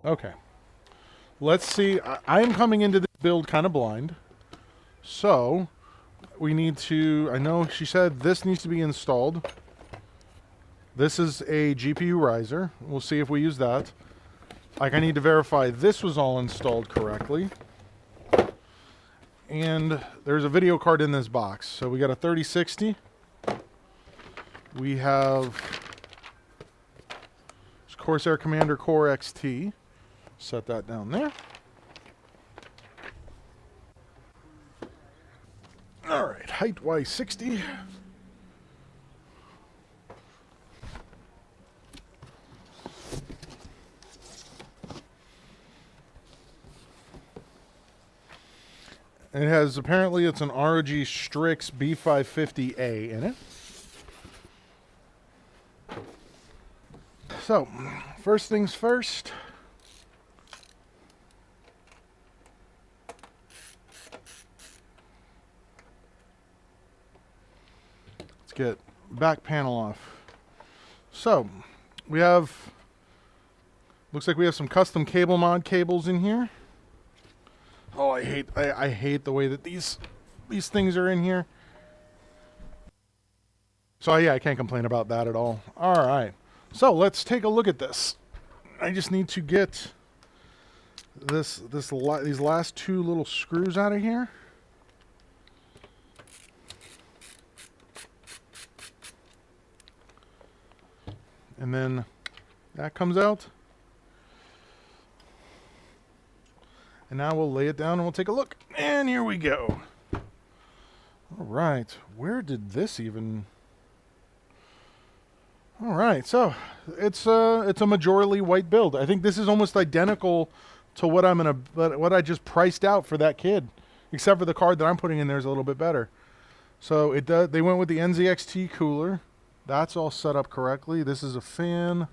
Okay. Let's see. I am coming into this build kind of blind. So, we need to... I know she said this needs to be installed. This is a GPU riser. We'll see if we use that. Like, I need to verify this was all installed correctly. And there's a video card in this box. So we got a 3060. We have Corsair Commander Core XT. Set that down there. All right, height Y60. It has, apparently it's an ROG Strix B550A in it. So, first things first. Let's get back panel off. So, we have, looks like we have some custom cable mod cables in here. Oh, I hate the way that these things are in here. So yeah, I can't complain about that at all. All right. So let's take a look at this. I just need to get these last two little screws out of here. And then that comes out. And now we'll lay it down and we'll take a look. And here we go. All right. Where did this even... All right. So it's a majorly white build. I think this is almost identical to what what I just priced out for that kid, except for the card that I'm putting in there is a little bit better. So they went with the NZXT cooler. That's all set up correctly. This is a fan.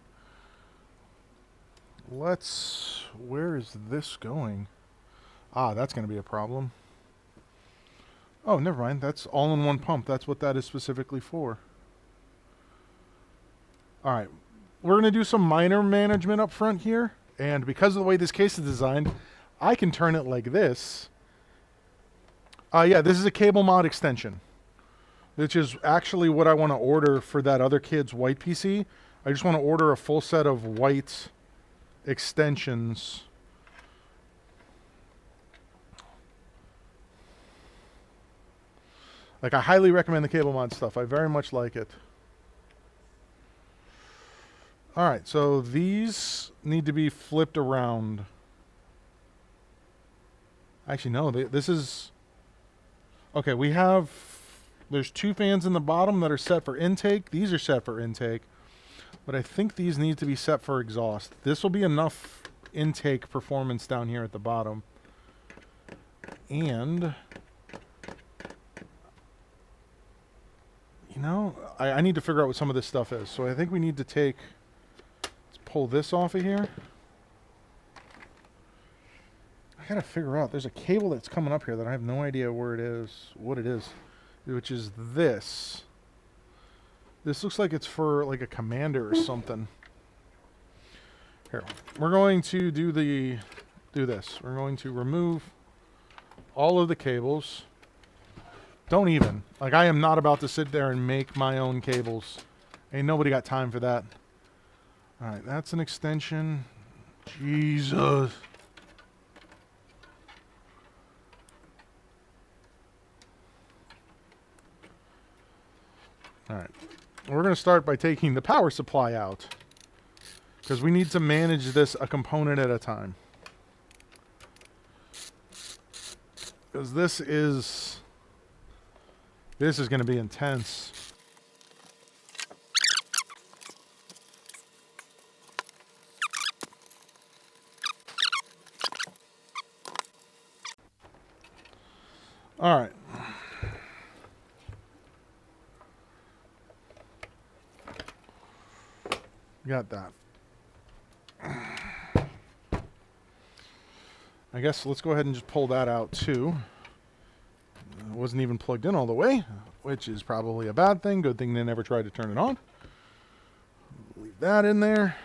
Where is this going? Ah, that's going to be a problem. Oh, never mind. That's all-in-one pump. That's what that is specifically for. All right. We're going to do some minor management up front here. And because of the way this case is designed, I can turn it like this. Yeah, this is a cable mod extension, which is actually what I want to order for that other kid's white PC. I just want to order a full set of white extensions. Like, I highly recommend the cable mod stuff. I very much like it. All right, so these need to be flipped around. Actually, no, this is... Okay, there's two fans in the bottom that are set for intake. These are set for intake. But I think these need to be set for exhaust. This will be enough intake performance down here at the bottom. And... You know, I need to figure out what some of this stuff is. So I think we need to let's pull this off of here. I gotta figure out, there's a cable that's coming up here that I have no idea what it is, which is this. This looks like it's for like a commander or something. Here, we're going to do this. We're going to remove all of the cables. Don't even. Like, I am not about to sit there and make my own cables. Ain't nobody got time for that. All right, that's an extension. Jesus. All right. We're going to start by taking the power supply out, because we need to manage this a component at a time. Because this is going to be intense. All right. Got that. I guess let's go ahead and just pull that out too. It wasn't even plugged in all the way, which is probably a bad thing. Good thing they never tried to turn it on. Leave that in there.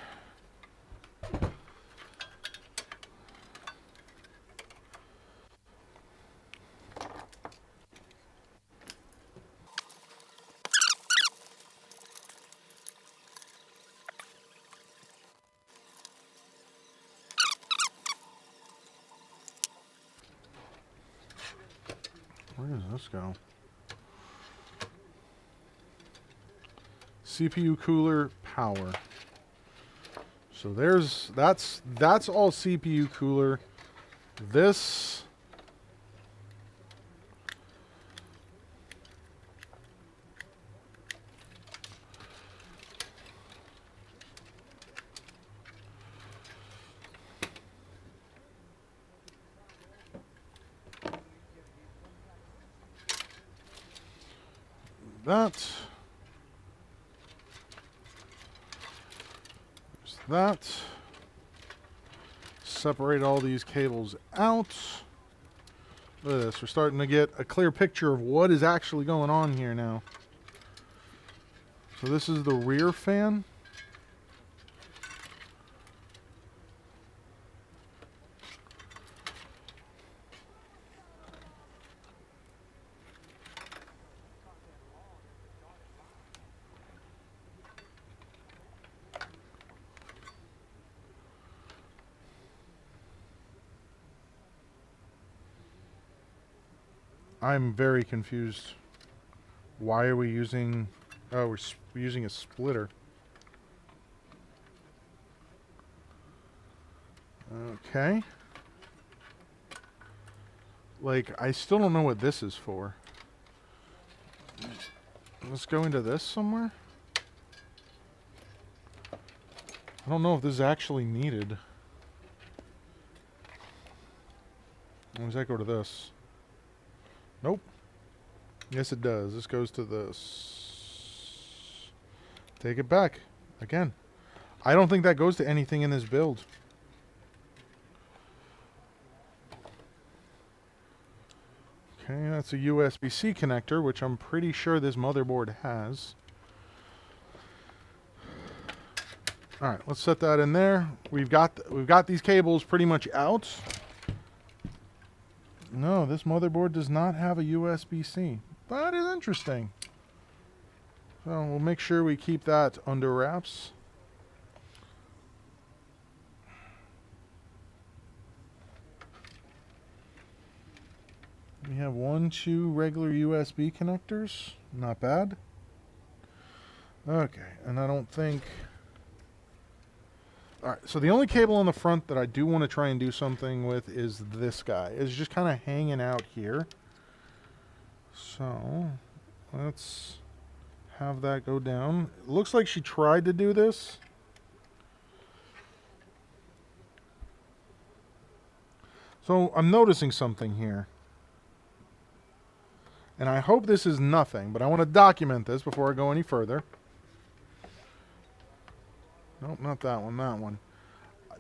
Where does this go? CPU cooler power. So that's all CPU cooler. This that. Separate all these cables out. Look at this. We're starting to get a clear picture of what is actually going on here now. So this is the rear fan. I'm very confused. Why are we using... Oh, we're using a splitter. Okay. Like, I still don't know what this is for. Let's go into this somewhere. I don't know if this is actually needed. Or does that go to this? Nope. Yes, it does. This goes to this. Take it back. Again. I don't think that goes to anything in this build. Okay, that's a USB-C connector, which I'm pretty sure this motherboard has. Alright, let's set that in there. We've got these cables pretty much out. No, this motherboard does not have a USB-C. That is interesting. So we'll make sure we keep that under wraps. We have 2 regular USB connectors. Not bad. Okay, and I don't think... Alright, so the only cable on the front that I do want to try and do something with is this guy. It's just kind of hanging out here. So, let's have that go down. It looks like she tried to do this. So, I'm noticing something here. And I hope this is nothing, but I want to document this before I go any further. Nope, not that one, that one.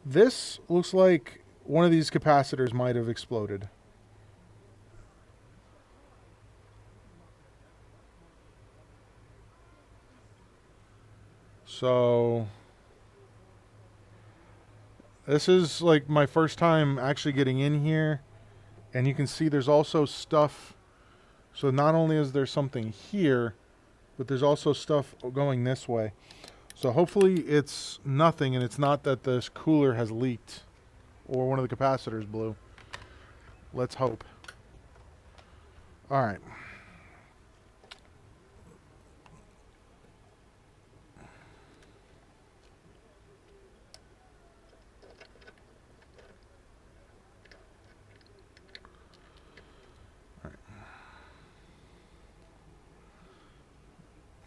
This looks like one of these capacitors might have exploded. So, this is like my first time actually getting in here. And you can see there's also stuff. So not only is there something here, but there's also stuff going this way. So hopefully it's nothing, and it's not that this cooler has leaked or one of the capacitors blew. Let's hope. All right.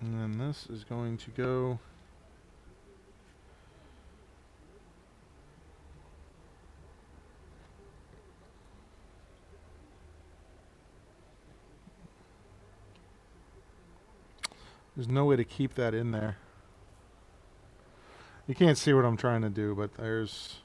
And then this is going to go... There's no way to keep that in there. You can't see what I'm trying to do, but there's...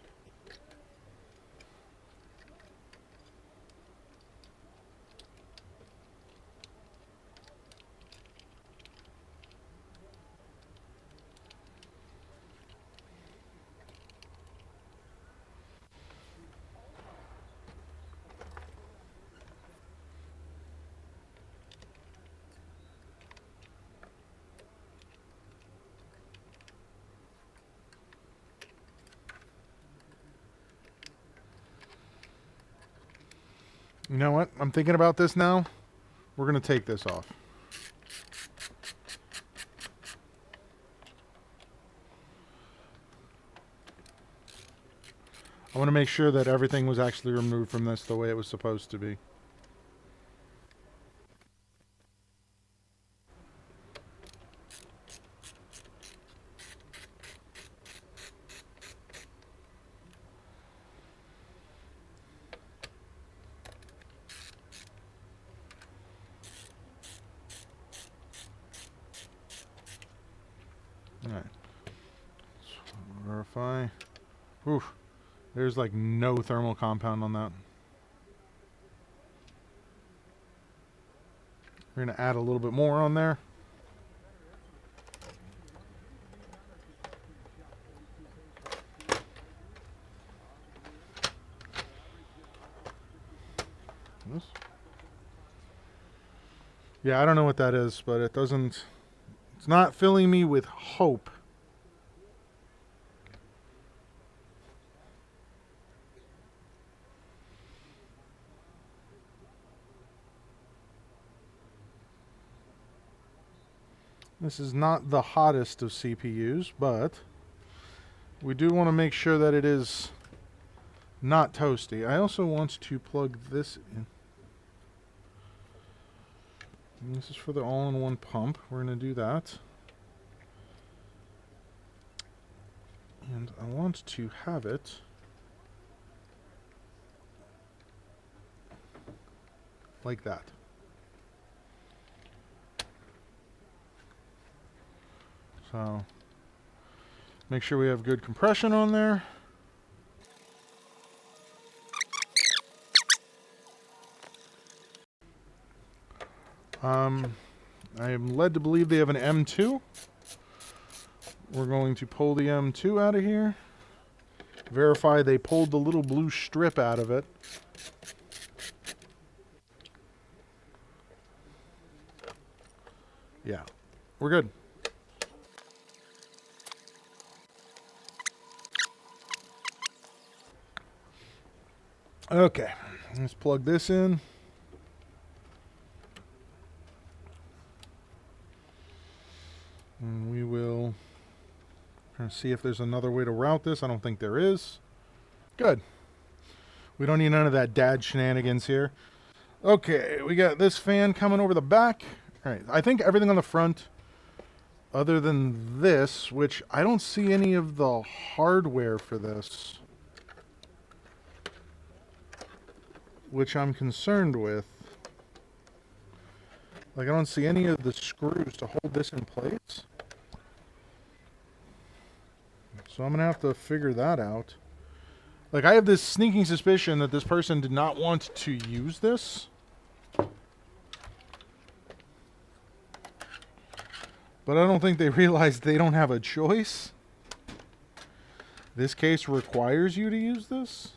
You know what? I'm thinking about this now. We're going to take this off. I want to make sure that everything was actually removed from this the way it was supposed to be. Alright. Verify. Oof. There's like no thermal compound on that. We're going to add a little bit more on there. This. Yeah, I don't know what that is, but it doesn't... It's not filling me with hope. This is not the hottest of CPUs, but we do want to make sure that it is not toasty. I also want to plug this in. And this is for the all-in-one pump. We're going to do that. And I want to have it like that. So, make sure we have good compression on there. I am led to believe they have an M2. We're going to pull the M2 out of here. Verify they pulled the little blue strip out of it. Yeah, we're good. Okay, let's plug this in. And we will see if there's another way to route this. I don't think there is. Good. We don't need none of that dad shenanigans here. Okay, we got this fan coming over the back. All right, I think everything on the front, other than this, which I don't see any of the hardware for this, which I'm concerned with. Like, I don't see any of the screws to hold this in place. So I'm going to have to figure that out. Like, I have this sneaking suspicion that this person did not want to use this. But I don't think they realized they don't have a choice. This case requires you to use this.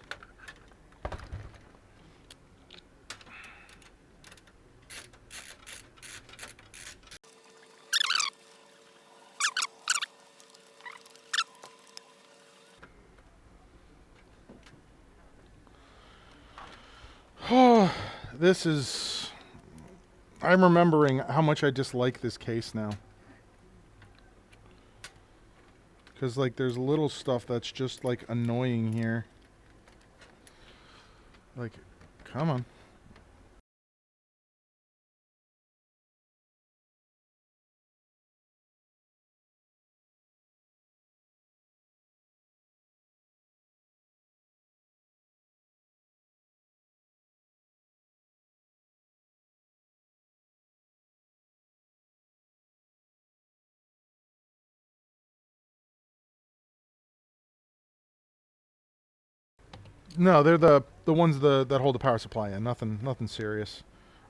Oh, this is... I'm remembering how much I dislike this case now. Because, like, there's little stuff that's just, like, annoying here. Like, come on. No, they're the ones that hold the power supply in. Nothing serious.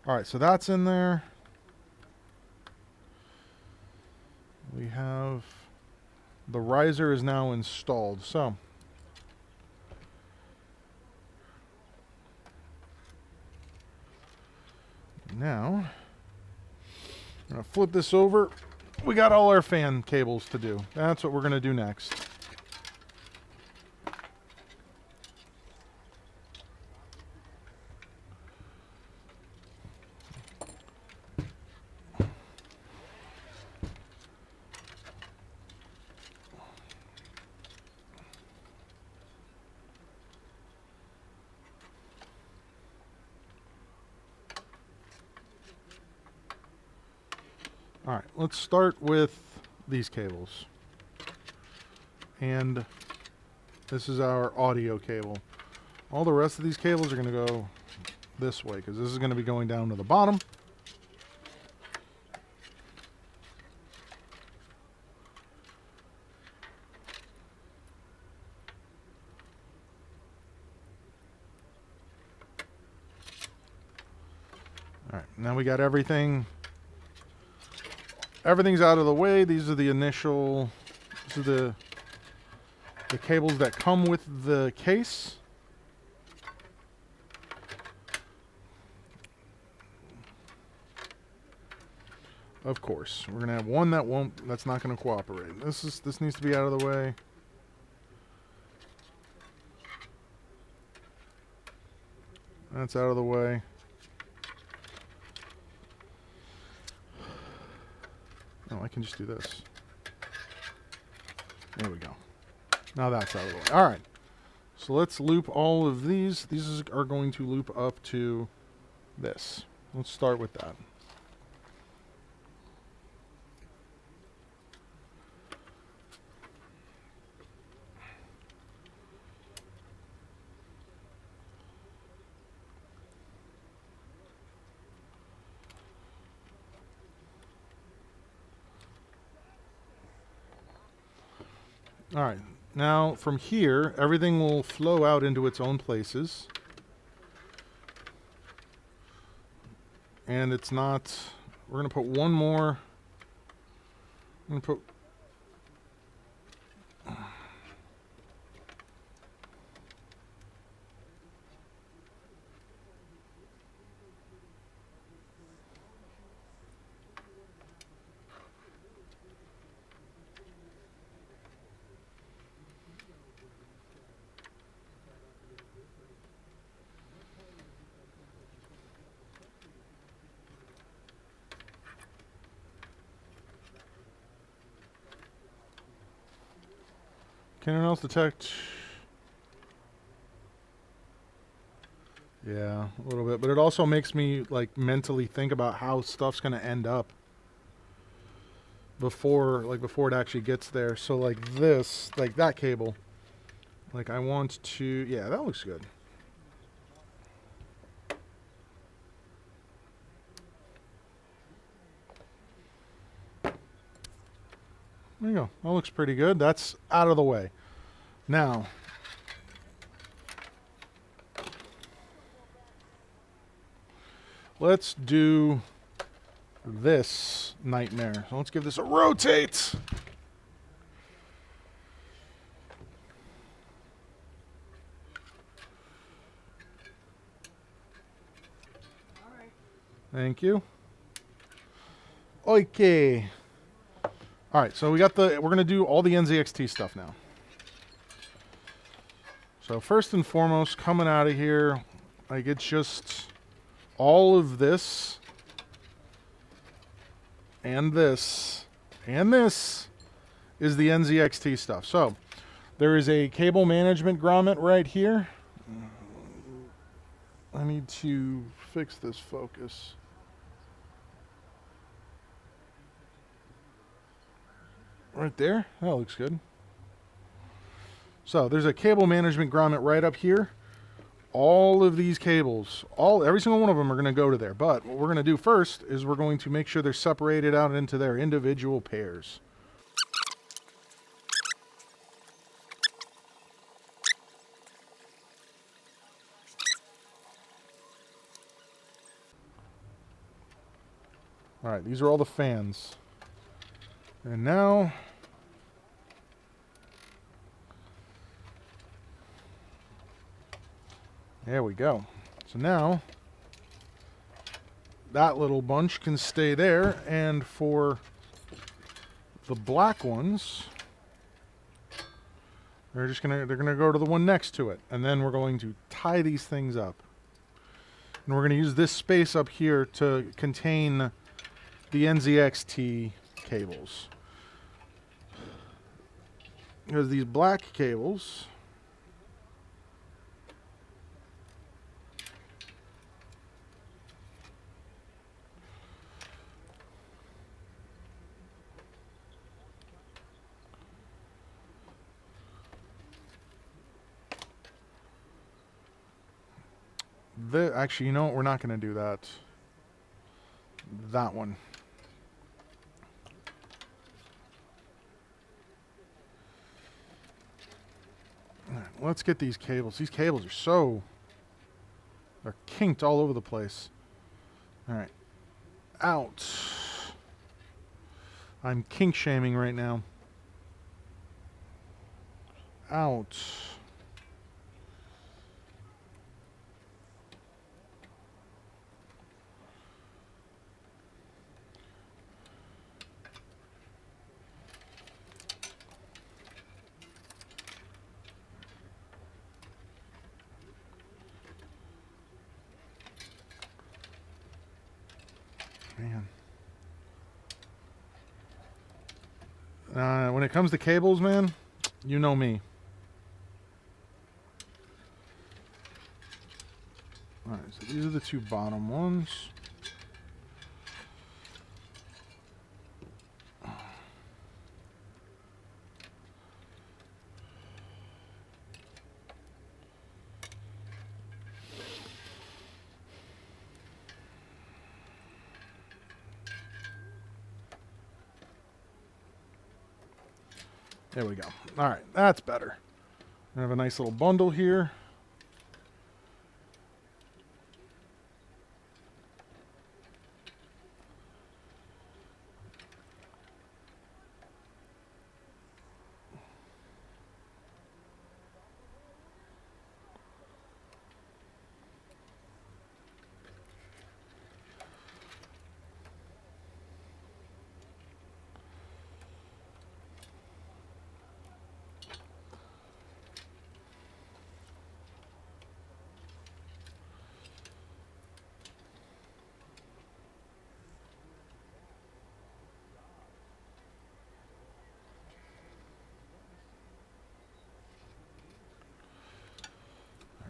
All right, so that's in there. We have the riser is now installed. So now I'm gonna flip this over. We got all our fan cables to do. That's what we're gonna do next. Alright, let's start with these cables. And this is our audio cable. All the rest of these cables are going to go this way, because this is going to be going down to the bottom. Alright, now we got everything. Everything's out of the way. These are the initial, this is the cables that come with the case. Of course, we're gonna have one that's not gonna cooperate. This needs to be out of the way. That's out of the way. Oh, I can just do this. There we go. Now that's out of the way. All right. So let's loop all of these. These are going to loop up to this. Let's start with that. All right. Now from here, everything will flow out into its own places. And it's not, we're going to put one more. I'm going to put Can anyone else detect? Yeah, a little bit. But it also makes me like mentally think about how stuff's gonna end up before it actually gets there. So like this, like that cable. Like I want to, yeah, that looks good. There you go. That looks pretty good. That's out of the way. Now, let's do this nightmare. So let's give this a rotate. Thank you. Okay. All right, so we're going to do all the NZXT stuff now. So first and foremost, coming out of here, like it's just all of this and this and this is the NZXT stuff. So there is a cable management grommet right here. I need to fix this focus. Right there. That looks good. So there's a cable management grommet right up here. All of these cables, every single one of them are going to go to there. But what we're going to do first is we're going to make sure they're separated out into their individual pairs. All right, these are all the fans. And now there we go. So now that little bunch can stay there, and for the black ones, they're gonna go to the one next to it, and then we're going to tie these things up. And we're going to use this space up here to contain the NZXT cables. Because these black cables Actually, you know what? We're not going to do that. That one. All right, let's get these cables. These cables are so... They're kinked all over the place. All right. Out. I'm kink shaming right now. Out. Man. When it comes to cables, man, you know me. Alright, so these are the two bottom ones. There we go. Alright, that's better. I have a nice little bundle here.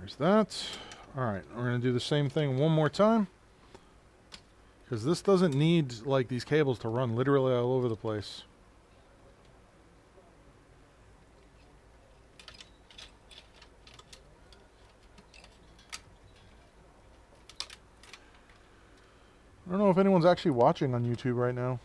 There's that. Alright, we're going to do the same thing one more time. Because this doesn't need, like, these cables to run literally all over the place. I don't know if anyone's actually watching on YouTube right now.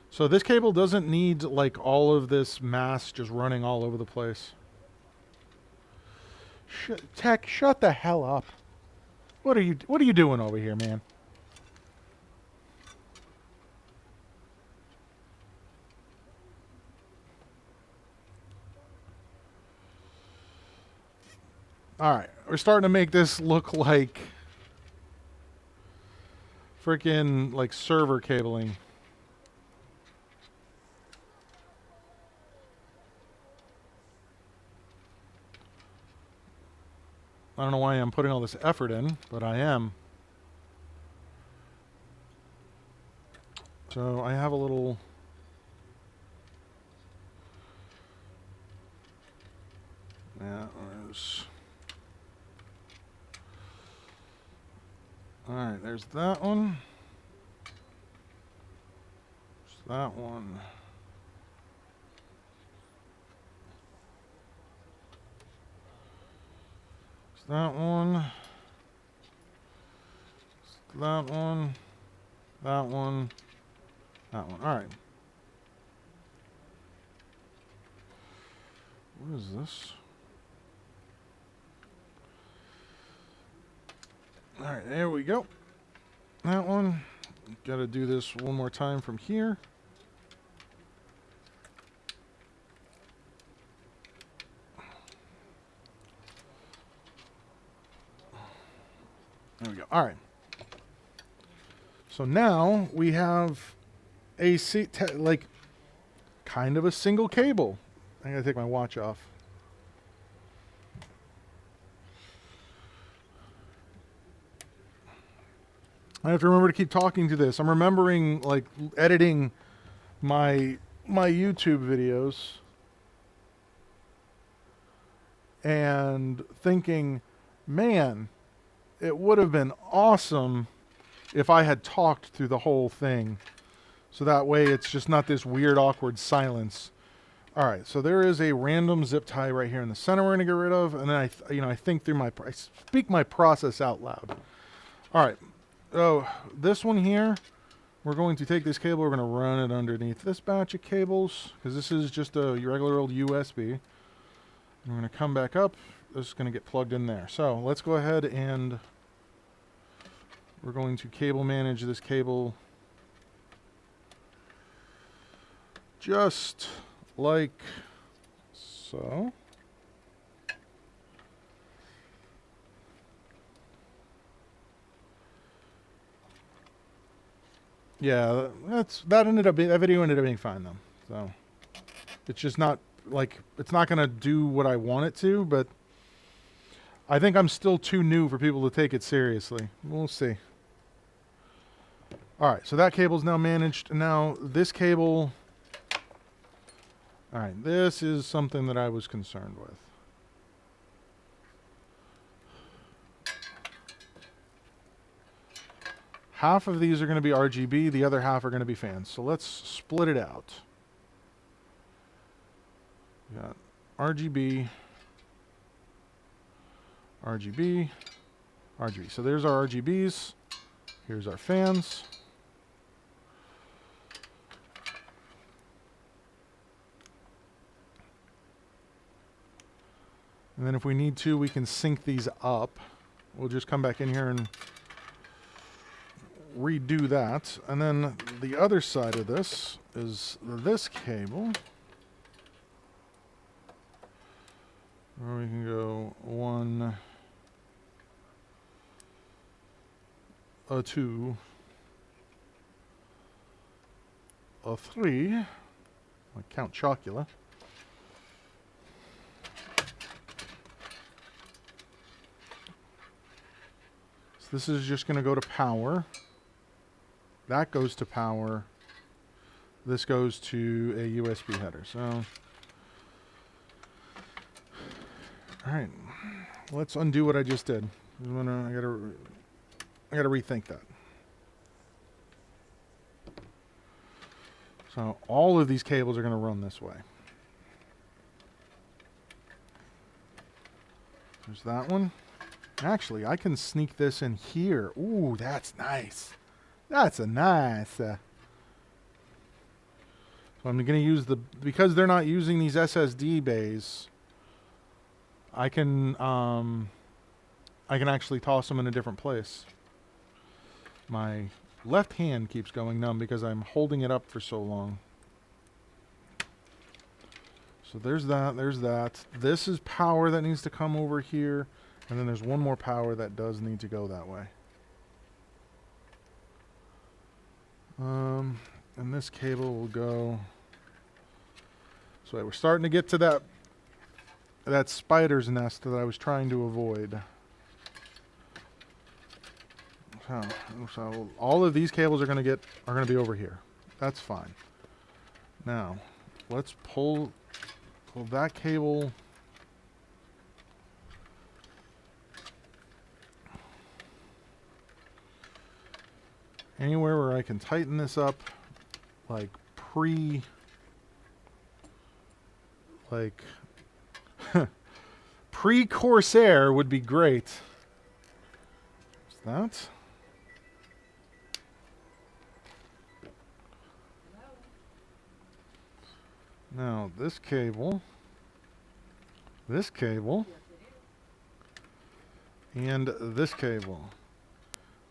So this cable doesn't need like all of this mass just running all over the place. Tech, shut the hell up. What are you doing over here, man? Alright, we're starting to make this look like freaking like server cabling. I don't know why I'm putting all this effort in, but I am. So I have a little... Yeah, there's... Alright, there's that one. There's that one. That one, that one, that one, that one. All right. What is this? All right, there we go. That one. Got to do this one more time from here. There we go. All right. So now we have a like kind of a single cable. I gotta take my watch off. I have to remember to keep talking to this. I'm remembering like editing my YouTube videos and thinking, man, it would have been awesome if I had talked through the whole thing. So that way it's just not this weird, awkward silence. All right, so there is a random zip tie right here in the center we're going to get rid of. And then I think through I speak my process out loud. All right, oh, this one here, we're going to take this cable, we're going to run it underneath this batch of cables, because this is just a regular old USB. And we're going to come back up. This is going to get plugged in there. So let's go ahead and we're going to cable manage this cable just like so. Yeah, that video ended up being fine though. So it's just not like it's not gonna do what I want it to, but I think I'm still too new for people to take it seriously. We'll see. All right, so that cable's now managed. Now this cable. All right, this is something that I was concerned with. Half of these are going to be RGB, the other half are going to be fans. So let's split it out. We got RGB, RGB, RGB. So there's our RGBs. Here's our fans. And then if we need to, we can sync these up. We'll just come back in here and redo that. And then the other side of this is this cable, where we can go 1, 2, 3, like Count Chocula. So this is just going to go to power. That goes to power. This goes to a USB header. So, all right, let's undo what I just did. I gotta rethink that. So all of these cables are going to run this way. There's that one. Actually, I can sneak this in here. Ooh, that's nice. That's a nice. So I'm going to use because they're not using these SSD bays. I can actually toss them in a different place. My left hand keeps going numb because I'm holding it up for so long. So there's that. There's that. This is power that needs to come over here, and then there's one more power that does need to go that way. And this cable will go. So we're starting to get to that spider's nest that I was trying to avoid. So all of these cables are going to be over here. That's fine. Now, let's pull that cable. Anywhere where I can tighten this up, like pre-Corsair would be great. Is that? Now this cable, and this cable.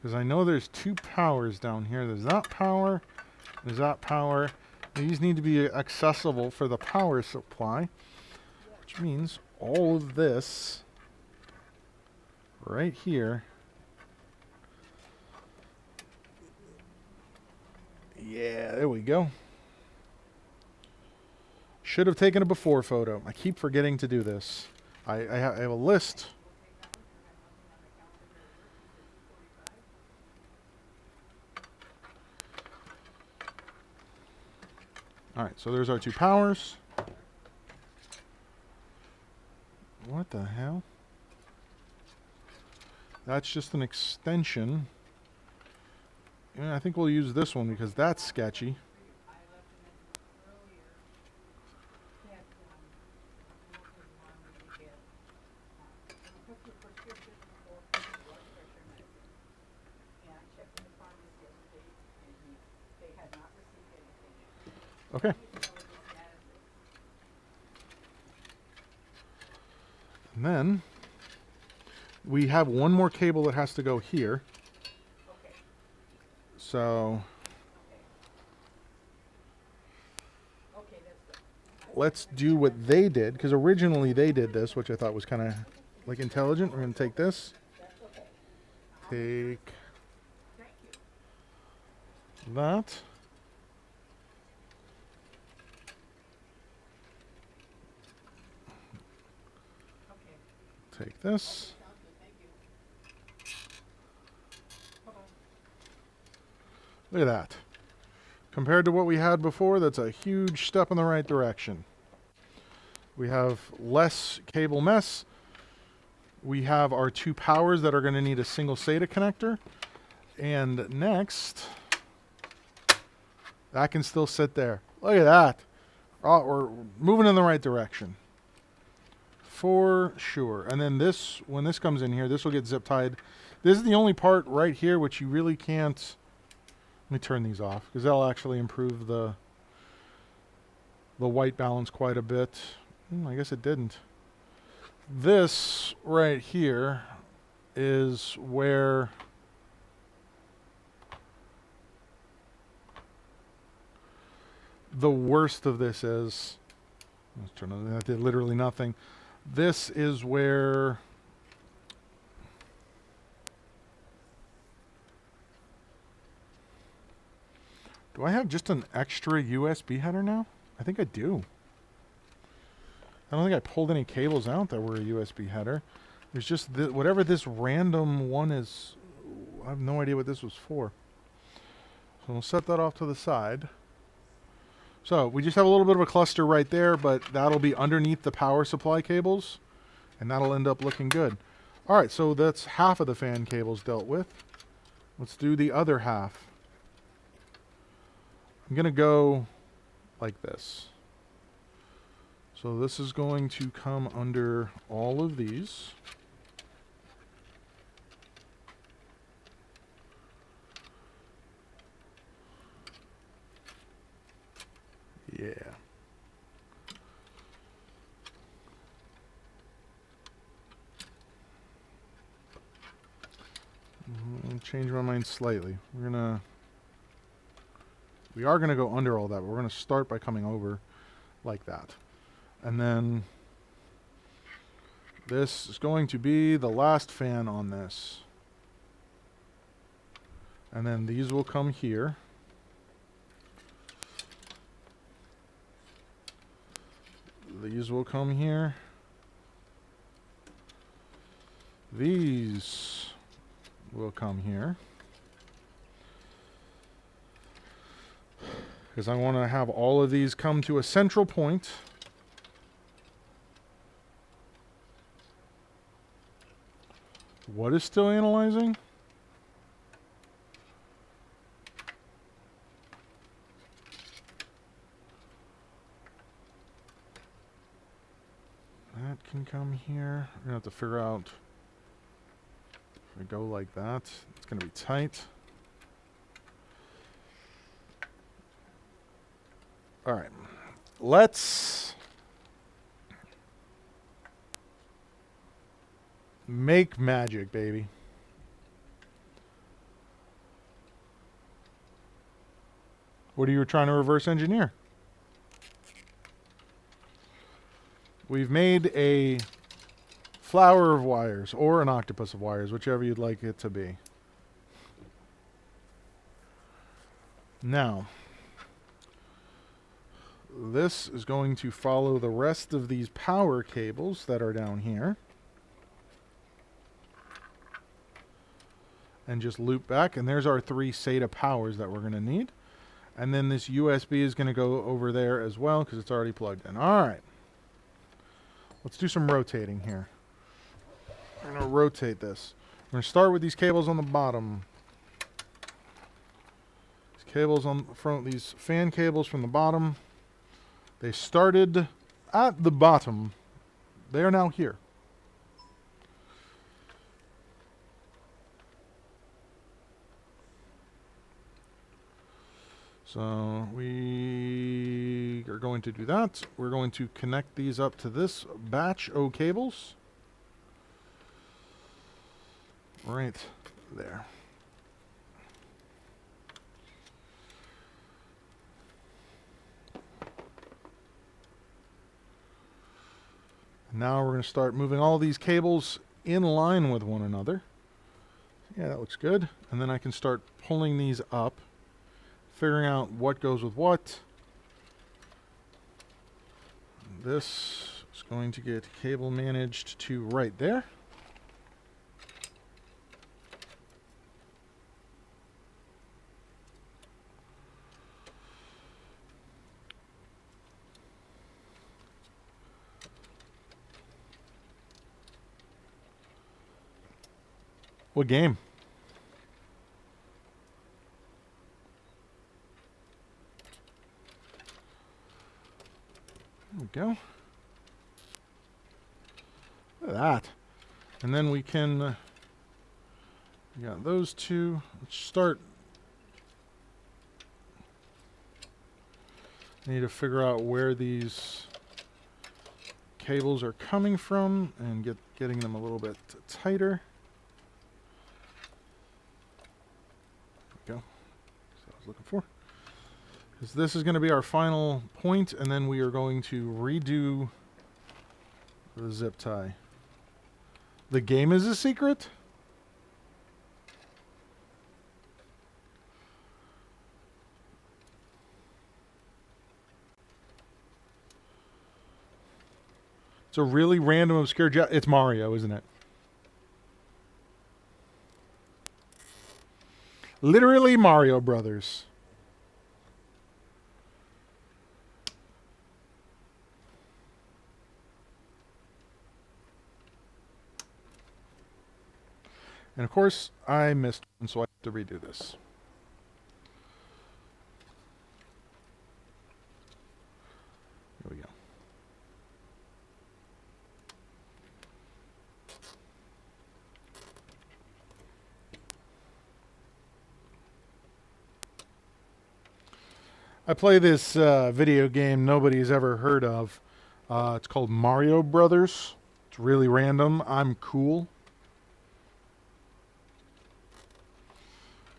Because I know there's two powers down here. There's that power, there's that power. These need to be accessible for the power supply, which means all of this right here. Yeah, there we go. Should have taken a before photo. I keep forgetting to do this. I have a list. All right, so there's our two powers. What the hell? That's just an extension. Yeah, I think we'll use this one because that's sketchy. Okay. And then we have one more cable that has to go here. So let's do what they did, because originally they did this, which I thought was kind of like intelligent. We're going to take this. Take that. Take this. Look at that. Compared to what we had before, that's a huge step in the right direction. We have less cable mess. We have our two powers that are going to need a single SATA connector. And next, that can still sit there. Look at that. Oh, we're moving in the right direction. For sure. And then this, when this comes in here, this will get zip tied. This is the only part right here which you really can't... Let me turn these off, because that'll actually improve the white balance quite a bit. I guess it didn't. This right here is where the worst of this is. Let's turn on that. Did literally nothing. This is where do I have just an extra USB header now? I think I do. I don't think I pulled any cables out that were a USB header. There's just whatever this random one is. I have no idea what this was for. So we'll set that off to the side. So we just have a little bit of a cluster right there, but that'll be underneath the power supply cables, and that'll end up looking good. All right, so that's half of the fan cables dealt with. Let's do the other half. I'm going to go like this. So this is going to come under all of these. Yeah. Change my mind slightly. We are gonna go under all that, but we're gonna start by coming over like that. And then this is going to be the last fan on this. And then these will come here. These will come here. These will come here. Because I want to have all of these come to a central point. What is still analyzing? That can come here. We're going to have to figure out if we go like that. It's going to be tight. All right. Let's make magic, baby. What are you trying to reverse engineer? We've made a flower of wires, or an octopus of wires, whichever you'd like it to be. Now, this is going to follow the rest of these power cables that are down here. And just loop back, and there's our 3 SATA powers that we're going to need. And then this USB is going to go over there as well, because it's already plugged in. All right. Let's do some rotating here. We're going to rotate this. We're going to start with these cables on the bottom. These cables on the front, these fan cables from the bottom. They started at the bottom. They are now here. So we we are going to do that. We're going to connect these up to this batch of cables. Right there. Now we're going to start moving all these cables in line with one another. Yeah, that looks good. And then I can start pulling these up, figuring out what goes with what. This is going to get cable managed to right there. What game? There we go. Look at that. And then we can... we got those two. Let's start... I need to figure out where these cables are coming from and getting them a little bit tighter. There we go. That's what I was looking for. Because this is going to be our final point, and then we are going to redo the zip tie. The game is a secret? It's a really random, obscure it's Mario, isn't it? Literally Mario Brothers. And of course, I missed one, so I have to redo this. Here we go. I play this video game nobody's ever heard of. It's called Mario Brothers. It's really random. I'm cool.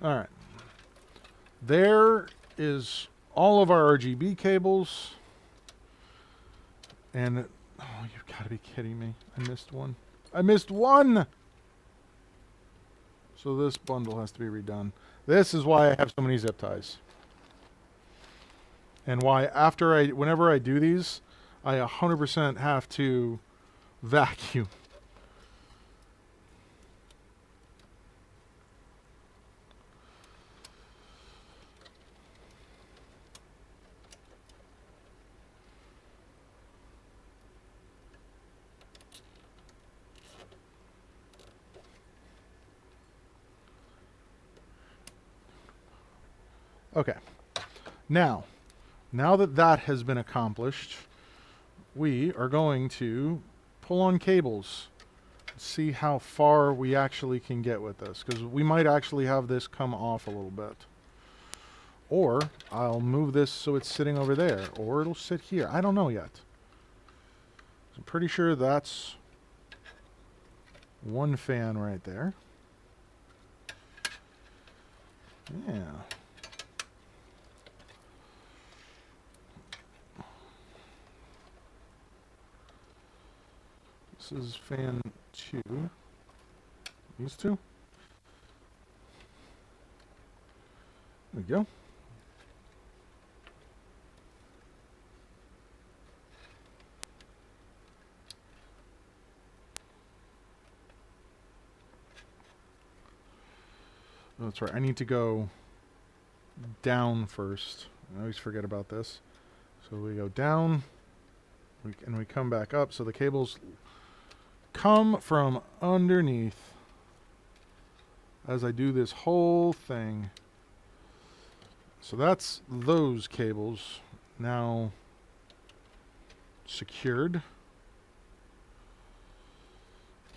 All right. There is all of our RGB cables. And, oh, you've got to be kidding me. I missed one. I missed one! So this bundle has to be redone. This is why I have so many zip ties. And why whenever I do these, I 100% have to vacuum. Okay. Now that that has been accomplished, we are going to pull on cables, see how far we actually can get with this, because we might actually have this come off a little bit. Or I'll move this so it's sitting over there, or it'll sit here. I don't know yet. I'm pretty sure that's one fan right there. Yeah. This is fan 2. These two. There we go. Oh, that's right. I need to go down first. I always forget about this. So we go down, and we come back up. So the cables come from underneath as I do this whole thing. So that's those cables now secured.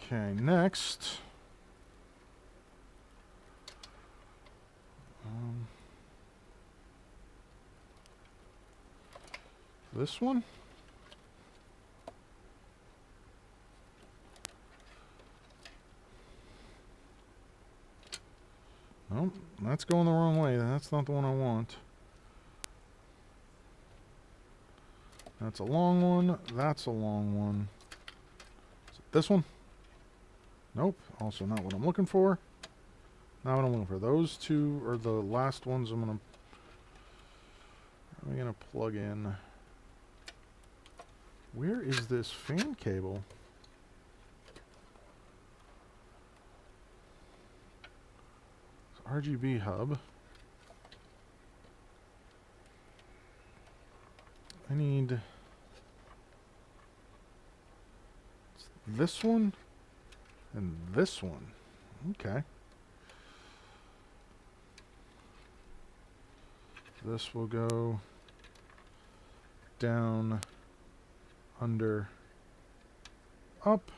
Okay, next. This one? Nope, that's going the wrong way. That's not the one I want. That's a long one. That's a long one. Is it this one? Nope. Also not what I'm looking for. Not what I'm looking for. Those two are the last ones I'm gonna plug in. Where is this fan cable? It's RGB hub. I need this one and this one. Okay. This will go down, under, up,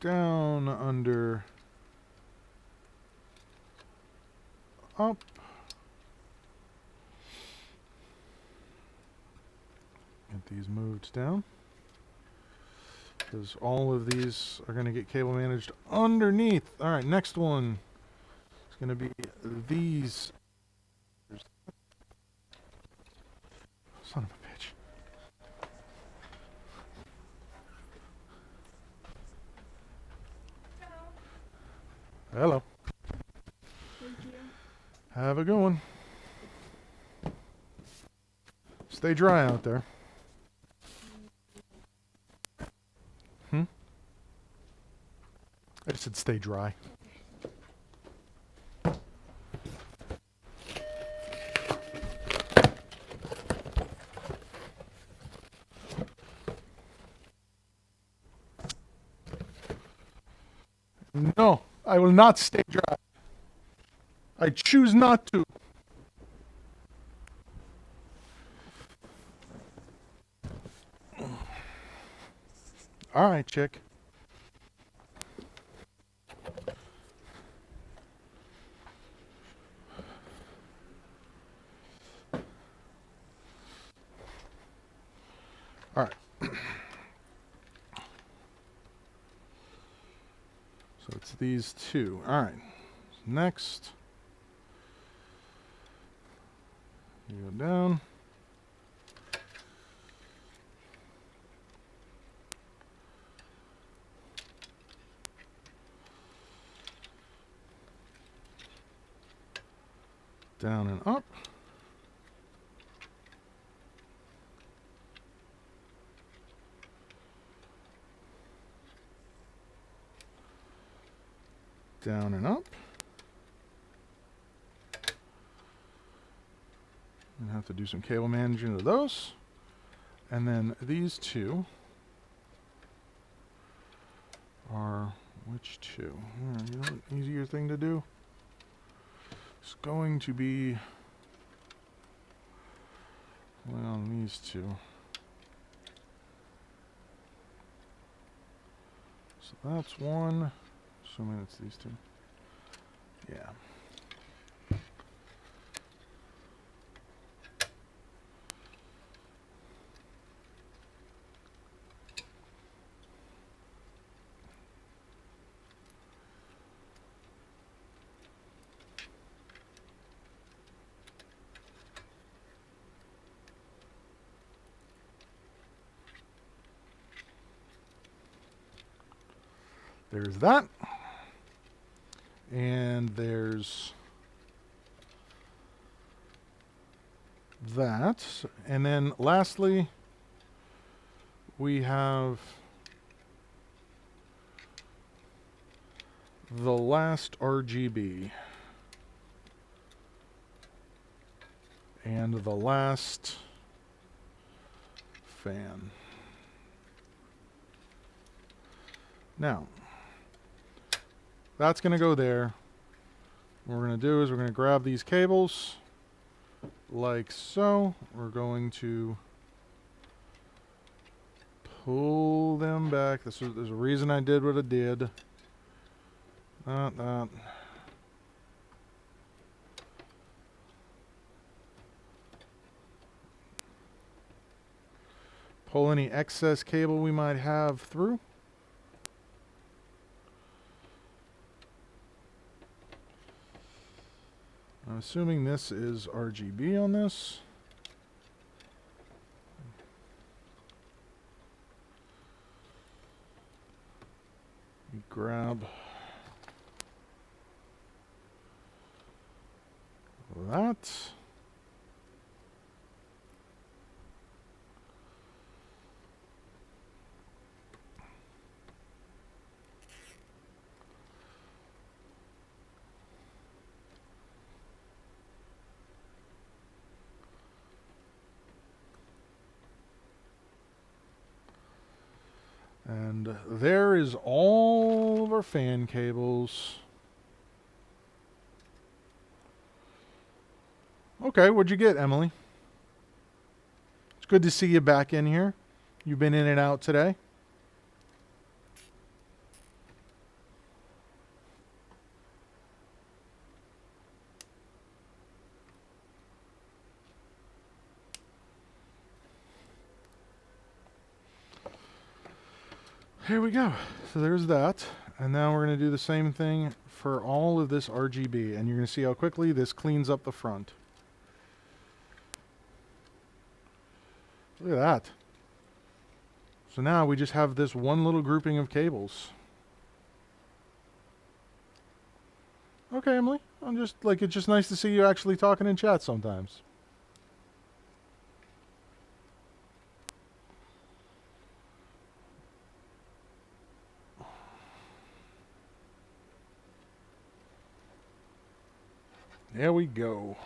down, under, up. Get these moved down, because all of these are going to get cable managed underneath. All right, next one is going to be these. Son of a bitch. Hello. Thank you. Have a good one. Stay dry out there. I just said stay dry. No, I will not stay dry. I choose not to. All right, chick. All right. So it's these two. All right. Next, you go down. Down and up. Down and up. I'm gonna have to do some cable management of those. And then these two are which two? You know, an easier thing to do. It's going to be on these two. So that's one. Assuming it's these two. Yeah. There's that. And there's that. And then lastly, we have the last RGB. And the last fan. Now, that's going to go there. What we're going to do is we're going to grab these cables like so. We're going to pull them back. There's a reason I did what I did. That. Pull any excess cable we might have through. I'm assuming this is RGB on this. Grab that. And there is all of our fan cables. Okay, what'd you get, Emily? It's good to see you back in here. You've been in and out today. Here we go. So there's that. And now we're going to do the same thing for all of this RGB. And you're going to see how quickly this cleans up the front. Look at that. So now we just have this one little grouping of cables. Okay, Emily. It's just nice to see you actually talking in chat sometimes. There we go.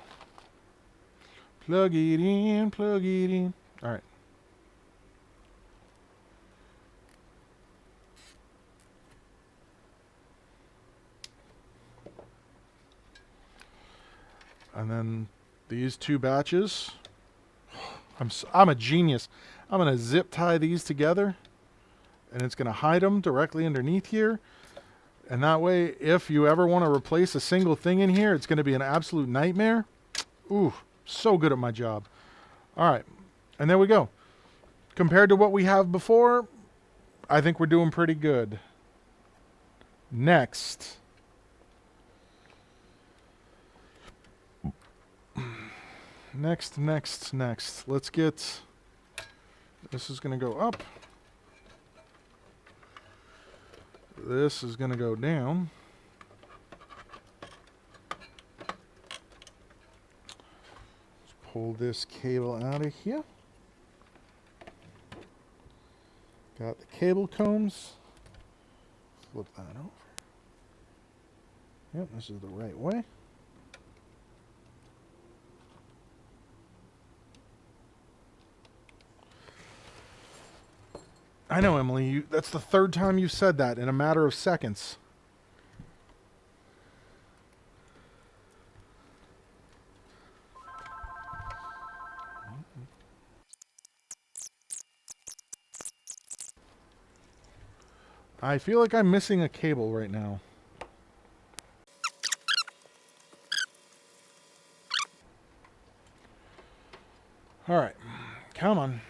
Plug it in, plug it in. All right. And then these two batches. I'm a genius. I'm going to zip tie these together, and it's going to hide them directly underneath here. And that way, if you ever want to replace a single thing in here, it's going to be an absolute nightmare. Ooh, so good at my job. All right. And there we go. Compared to what we have before, I think we're doing pretty good. Next. Next. Let's get... This is going to go up. This is going to go down. Let's pull this cable out of here. Got the cable combs. Flip that over. Yep, this is the right way. I know, Emily. That's the third time you've said that in a matter of seconds. I feel like I'm missing a cable right now. All right. Come on.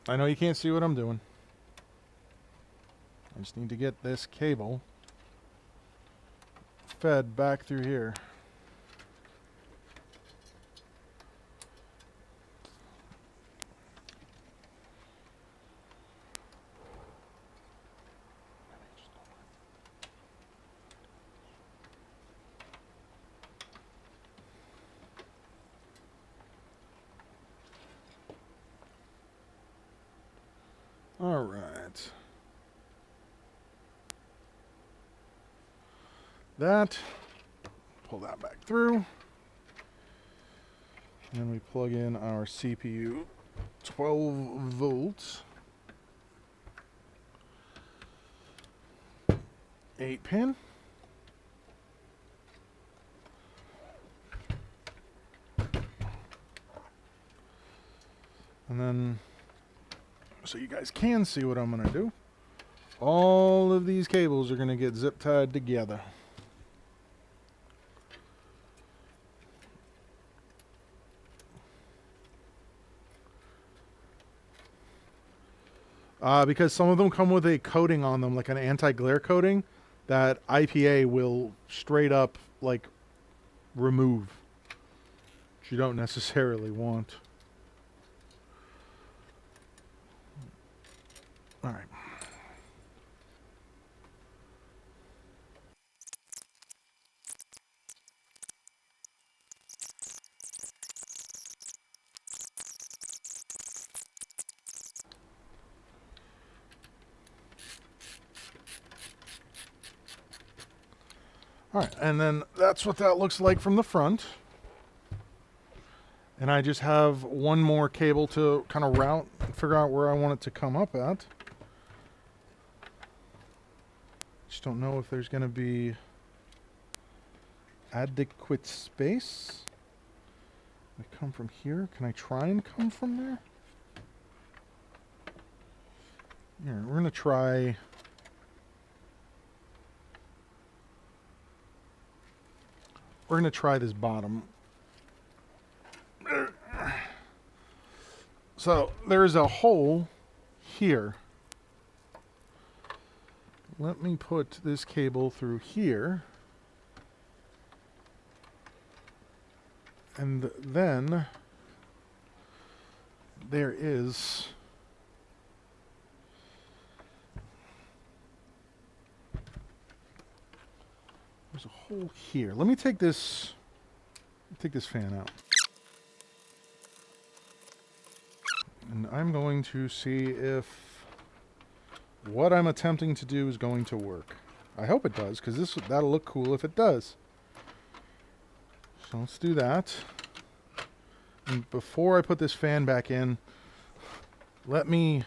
I know you can't see what I'm doing. I just need to get this cable fed back through here. All right. That. Pull that back through. And then we plug in our CPU 12 volts. 8 pin. And then, so you guys can see what I'm going to do, all of these cables are going to get zip tied together. Because some of them come with a coating on them, like an anti-glare coating, that IPA will straight up, like, remove. Which you don't necessarily want. All right. All right, and then that's what that looks like from the front. And I just have one more cable to kind of route and figure out where I want it to come up at. Just don't know if there's going to be adequate space. I come from here. Can I try and come from there? Here, we're going to try. We're going to try this bottom. So there's a hole here. Let me put this cable through here. And then there is there's a hole here. Let me take this fan out. And I'm going to see if what I'm attempting to do is going to work. I hope it does, because that'll look cool if it does. So let's do that. And before I put this fan back in, let me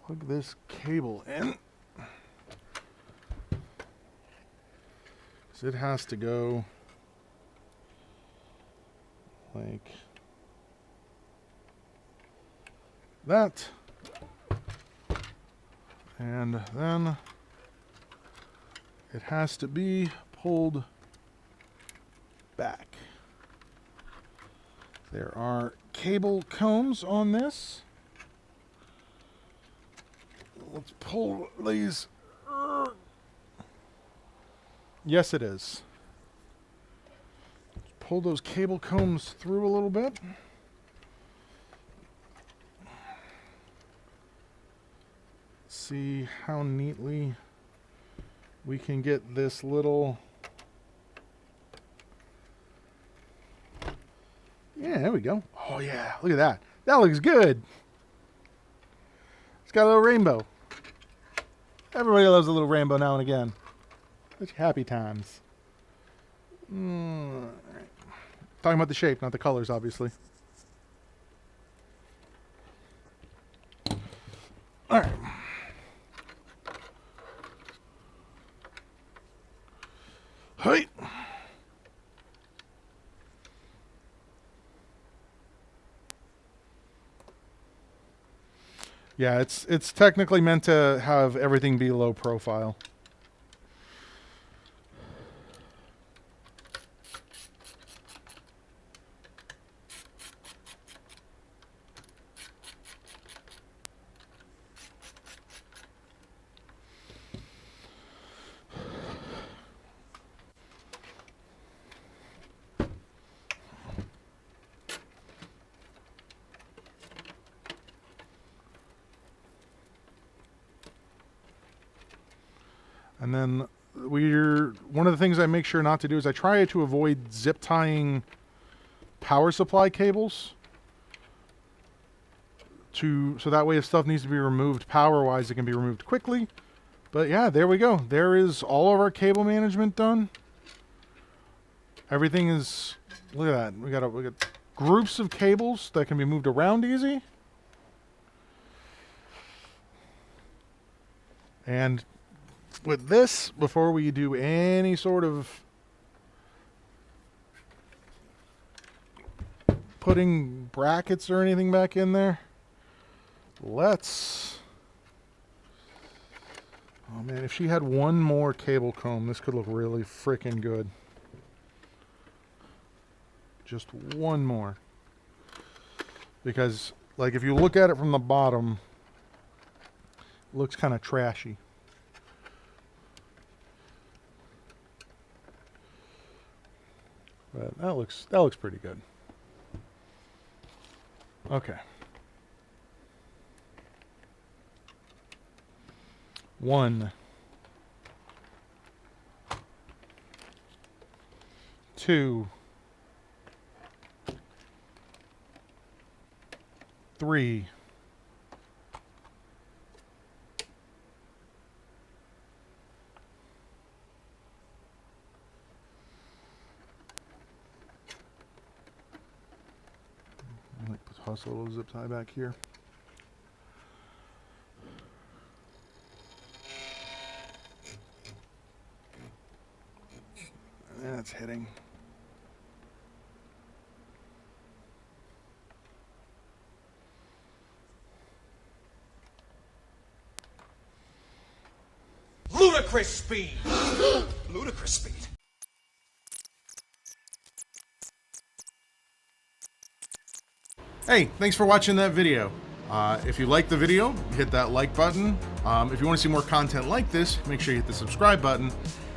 plug this cable in. Because it has to go like that. And then it has to be pulled back. There are cable combs on this. Let's pull these. Yes, it is. Let's pull those cable combs through a little bit. See how neatly we can get this little. Yeah, there we go. Oh yeah, look at that. That looks good. It's got a little rainbow. Everybody loves a little rainbow now and again. Such happy times. All right. Talking about the shape, not the colors, obviously. All right. Hey. Yeah, it's technically meant to have everything be low profile. And then one of the things I make sure not to do is I try to avoid zip tying power supply cables so that way if stuff needs to be removed power wise it can be removed quickly. But yeah, there we go. There is all of our cable management done. Everything is, look at that. We got groups of cables that can be moved around easy. And with this, before we do any sort of putting brackets or anything back in there, let's... Oh man, if she had one more cable comb, this could look really freaking good. Just one more. because like if you look at it from the bottom, it looks kind of trashy. But that looks pretty good. Okay. 1, 2, 3, 'Toss a little zip tie back here. That's hitting. Ludicrous speed! Ludicrous speed. Hey, thanks for watching that video. If you liked the video, hit that like button. If you want to see more content like this, make sure you hit the subscribe button.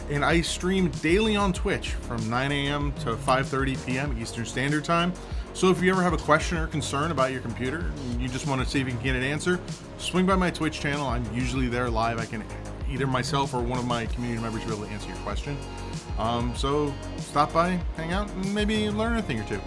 And I stream daily on Twitch from 9 a.m. to 5:30 p.m. Eastern Standard Time. So if you ever have a question or concern about your computer, and you just want to see if you can get an answer, swing by my Twitch channel. I'm usually there live. I can either myself or one of my community members be able to answer your question. So stop by, hang out, and maybe learn a thing or two.